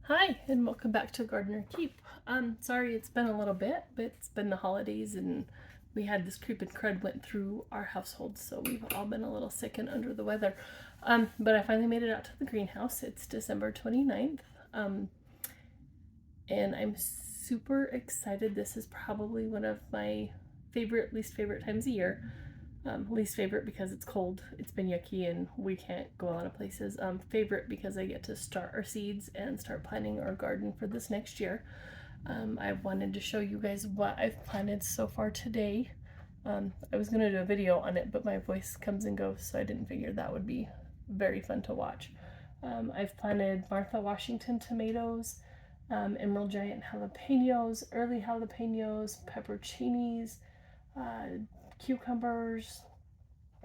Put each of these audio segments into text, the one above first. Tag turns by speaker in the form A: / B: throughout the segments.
A: Hi, and welcome back to Gardener Keep. Sorry it's been a little bit, but it's been the holidays and we had this creep and crud went through our household, so we've all been a little sick and under the weather. But I finally made it out to the greenhouse. It's December 29th, and I'm super excited. This is probably one of my least favorite times a year. Least favorite because it's cold, it's been yucky, and we can't go a lot of places. Favorite because I get to start our seeds and start planting our garden for this next year. I wanted to show you guys what I've planted so far today. I was going to do a video on it, but my voice comes and goes, so I didn't figure that would be very fun to watch. I've planted Martha Washington tomatoes, Emerald Giant jalapenos, early jalapenos, pepperoncinis, cucumbers,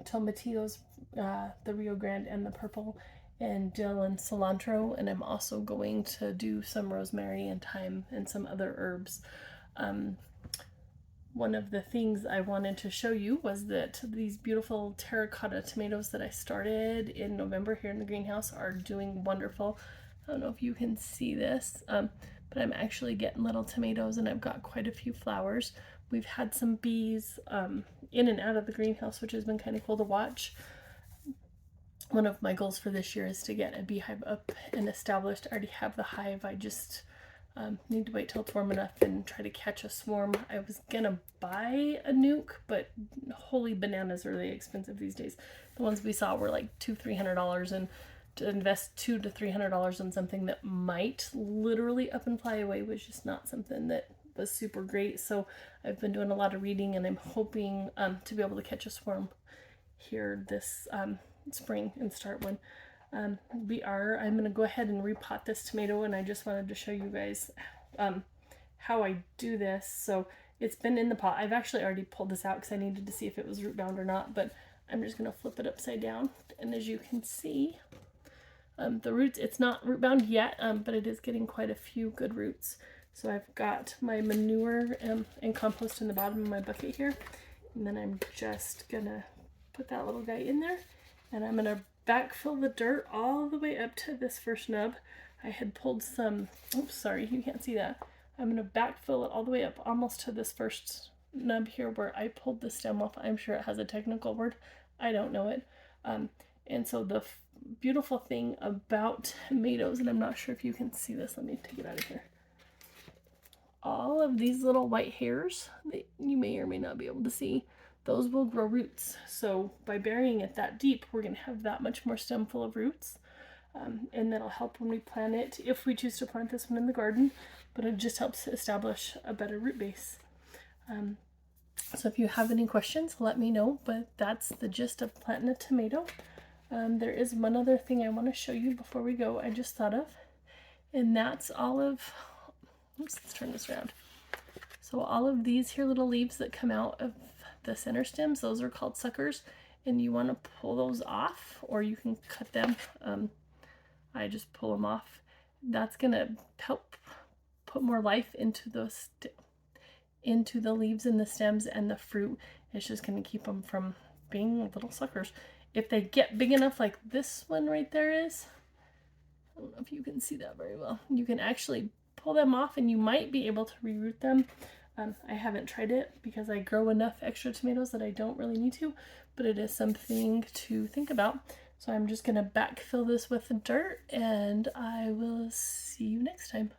A: tomatillos, the Rio Grande and the purple, and dill and cilantro. And I'm also going to do some rosemary and thyme and some other herbs. One of the things I wanted to show you was that these beautiful terracotta tomatoes that I started in November here in the greenhouse are doing wonderful. I don't know if you can see this, but I'm actually getting little tomatoes and I've got quite a few flowers. We've had some bees in and out of the greenhouse, which has been kind of cool to watch. One of my goals for this year is to get a beehive up and established. I already have the hive. I just need to wait till it's warm enough and try to catch a swarm. I was gonna buy a nuke, but holy bananas, are they expensive these days. The ones we saw were like $200-300, and to invest $200 to $300 on something that might literally up and fly away was just not something that was super great. So I've been doing a lot of reading, and I'm hoping to be able to catch a swarm here this spring and start one. I'm going to go ahead and repot this tomato, and I just wanted to show you guys how I do this. So it's been in the pot. I've actually already pulled this out because I needed to see if it was root bound or not, but I'm just going to flip it upside down. And as you can see, the roots, it's not root bound yet, but it is getting quite a few good roots. So I've got my manure and compost in the bottom of my bucket here. And then I'm just going to put that little guy in there, and I'm going to backfill the dirt all the way up to this first nub. I had pulled some, oops, sorry, you can't see that. I'm going to backfill it all the way up almost to this first nub here where I pulled the stem off. I'm sure it has a technical word. I don't know it. And so the beautiful thing about tomatoes, and I'm not sure if you can see this, let me take it out of here. All of these little white hairs that you may or may not be able to see, those will grow roots. So by burying it that deep, we're going to have that much more stem full of roots. And that'll help when we plant it, if we choose to plant this one in the garden, but it just helps establish a better root base. So if you have any questions, let me know, but that's the gist of planting a tomato. There is one other thing I want to show you before we go, I just thought of, and that's all of, oops, let's turn this around. So all of these here little leaves that come out of the center stems, those are called suckers, and you want to pull those off, or you can cut them. I just pull them off. That's gonna help put more life into those into the leaves and the stems and the fruit. It's just gonna keep them from being little suckers. If they get big enough like this one right there is, I don't know if you can see that very well, you can actually pull them off and you might be able to reroot them. I haven't tried it because I grow enough extra tomatoes that I don't really need to, but it is something to think about. So I'm just going to backfill this with the dirt, and I will see you next time.